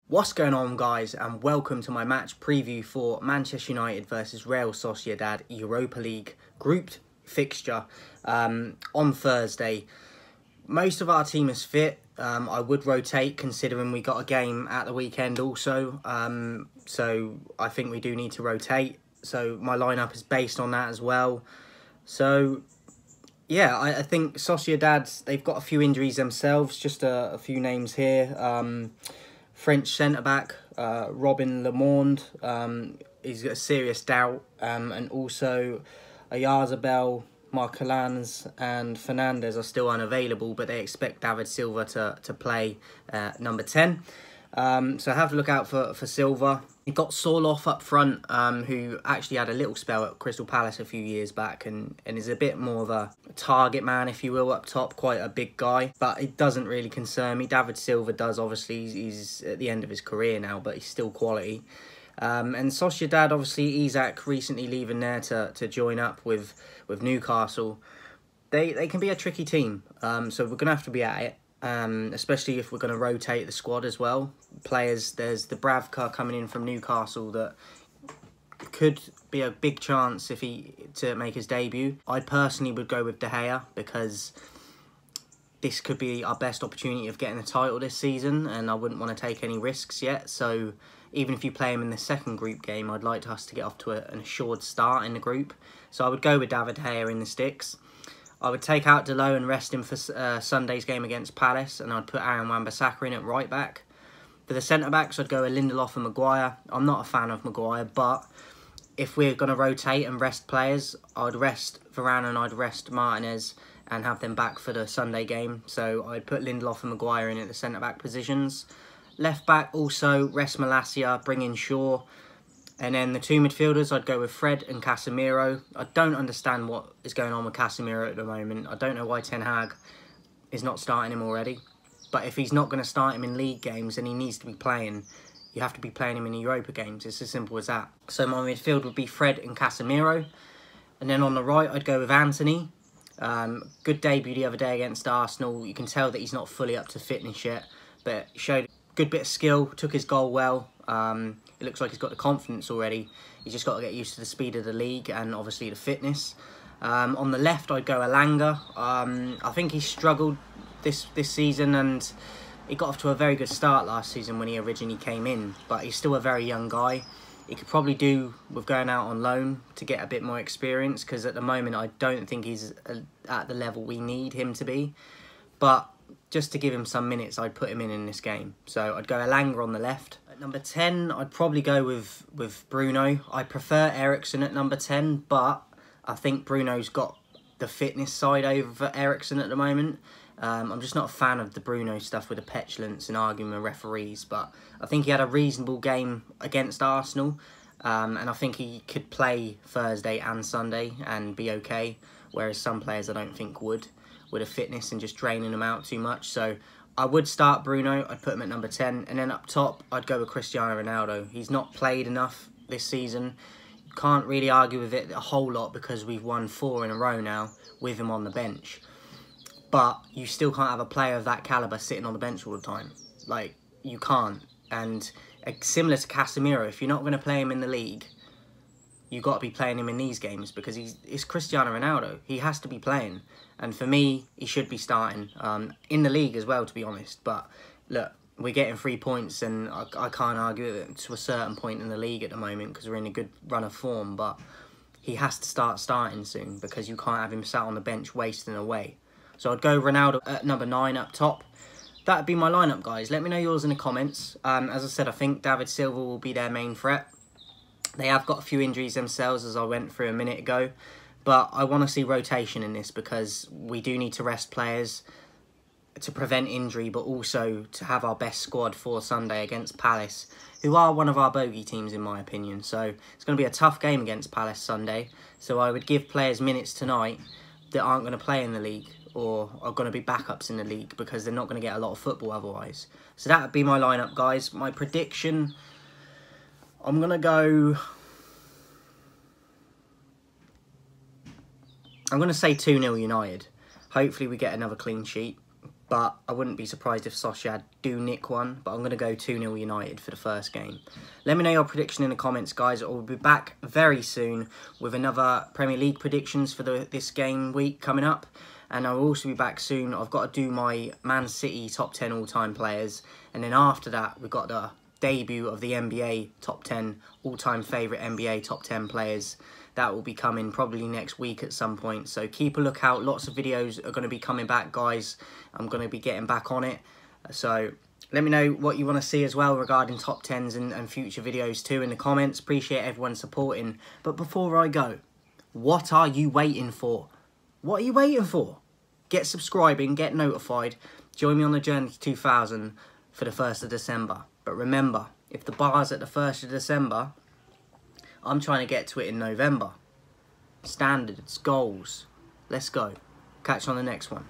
What's going on, guys, and welcome to my match preview for Manchester United versus Real Sociedad Europa League grouped fixture on Thursday. Most of our team is fit. I would rotate considering we got a game at the weekend also, so I think we do need to rotate. So my lineup is based on that as well. So yeah, I think Sociedad, they've got a few injuries themselves, just a few names here. French centre-back, Robin Lemond, he's got a serious doubt, and also Ayazabel, Marcolans and Fernandez are still unavailable, but they expect David Silva to play number 10. So have a look out for Silva. He got Sorloth up front, who actually had a little spell at Crystal Palace a few years back and is a bit more of a target man, if you will, up top, quite a big guy. But it doesn't really concern me. David Silva does, obviously. He's at the end of his career now, but he's still quality. And Sociedad, obviously, Isak recently leaving there to join up with Newcastle. They can be a tricky team, so we're going to have to be at it. Especially if we're going to rotate the squad as well. Players, there's the Bravka coming in from Newcastle that could be a big chance to make his debut. I personally would go with De Gea because this could be our best opportunity of getting the title this season, and I wouldn't want to take any risks yet. So even if you play him in the second group game, I'd like us to get off to an assured start in the group. So I would go with David De Gea in the sticks. I would take out Delo and rest him for Sunday's game against Palace, and I'd put Aaron Wan-Bissaka in at right back. For the centre-backs, I'd go with Lindelof and Maguire. I'm not a fan of Maguire, but if we're going to rotate and rest players, I'd rest Varane and I'd rest Martinez and have them back for the Sunday game. So I'd put Lindelof and Maguire in at the centre-back positions. Left-back, also rest Malacia, bring in Shaw. And then the two midfielders, I'd go with Fred and Casemiro. I don't understand what is going on with Casemiro at the moment. I don't know why Ten Hag is not starting him already. But if he's not going to start him in league games and he needs to be playing, you have to be playing him in the Europa games. It's as simple as that. So my midfield would be Fred and Casemiro. And then on the right, I'd go with Anthony. Good debut the other day against Arsenal. You can tell that he's not fully up to fitness yet, but he showed a good bit of skill, took his goal well. It looks like he's got the confidence already. He's just got to get used to the speed of the league and obviously the fitness. On the left, I'd go Elanga. I think he struggled this season, and he got off to a very good start last season when he originally came in. But he's still a very young guy. He could probably do with going out on loan to get a bit more experience, because at the moment I don't think he's at the level we need him to be. But just to give him some minutes, I'd put him in this game. So I'd go Elanga on the left. At number 10, I'd probably go with Bruno. I prefer Eriksen at number 10, but I think Bruno's got the fitness side over Eriksen at the moment. I'm just not a fan of the Bruno stuff with the petulance and arguing with referees, but I think he had a reasonable game against Arsenal, and I think he could play Thursday and Sunday and be okay, whereas some players I don't think would, with a fitness and just draining them out too much. So I would start Bruno. I'd put him at number 10. And then up top, I'd go with Cristiano Ronaldo. He's not played enough this season. You can't really argue with it a whole lot because we've won 4 in a row now with him on the bench. But you still can't have a player of that calibre sitting on the bench all the time. Like, you can't. And similar to Casemiro, if you're not going to play him in the league, you've got to be playing him in these games because it's Cristiano Ronaldo. He has to be playing. And for me, he should be starting in the league as well, to be honest. But look, we're getting 3 points, and I can't argue with it to a certain point in the league at the moment because we're in a good run of form. But he has to start starting soon because you can't have him sat on the bench wasting away. So I'd go Ronaldo at number 9 up top. That'd be my lineup, guys. Let me know yours in the comments. As I said, I think David Silva will be their main threat. They have got a few injuries themselves, as I went through a minute ago. But I want to see rotation in this because we do need to rest players to prevent injury, but also to have our best squad for Sunday against Palace, who are one of our bogey teams in my opinion. So it's going to be a tough game against Palace Sunday. So I would give players minutes tonight that aren't going to play in the league or are going to be backups in the league because they're not going to get a lot of football otherwise. So that would be my lineup, guys. My prediction, I'm going to go... I'm going to say 2-0 United. Hopefully we get another clean sheet. but I wouldn't be surprised if Sociedad do nick one, but I'm going to go 2-0 United for the first game. Let me know your prediction in the comments, guys. I'll be back very soon with another Premier League predictions for this game week coming up, and I'll also be back soon. I've got to do my Man City top 10 all-time players, and then after that we've got the debut of the NBA top 10 all-time favourite NBA top 10 players. That will be coming probably next week at some point, so keep a lookout. Lots of videos are going to be coming back, guys. I'm going to be getting back on it, so let me know what you want to see as well regarding top 10s and future videos too in the comments. Appreciate everyone supporting. But before I go, what are you waiting for? What are you waiting for? Get subscribing, get notified, join me on the journey to 2000 for the 1st of December. But remember, if the bar's at the 1st of December, I'm trying to get to it in November. Standards, goals. Let's go. Catch you on the next one.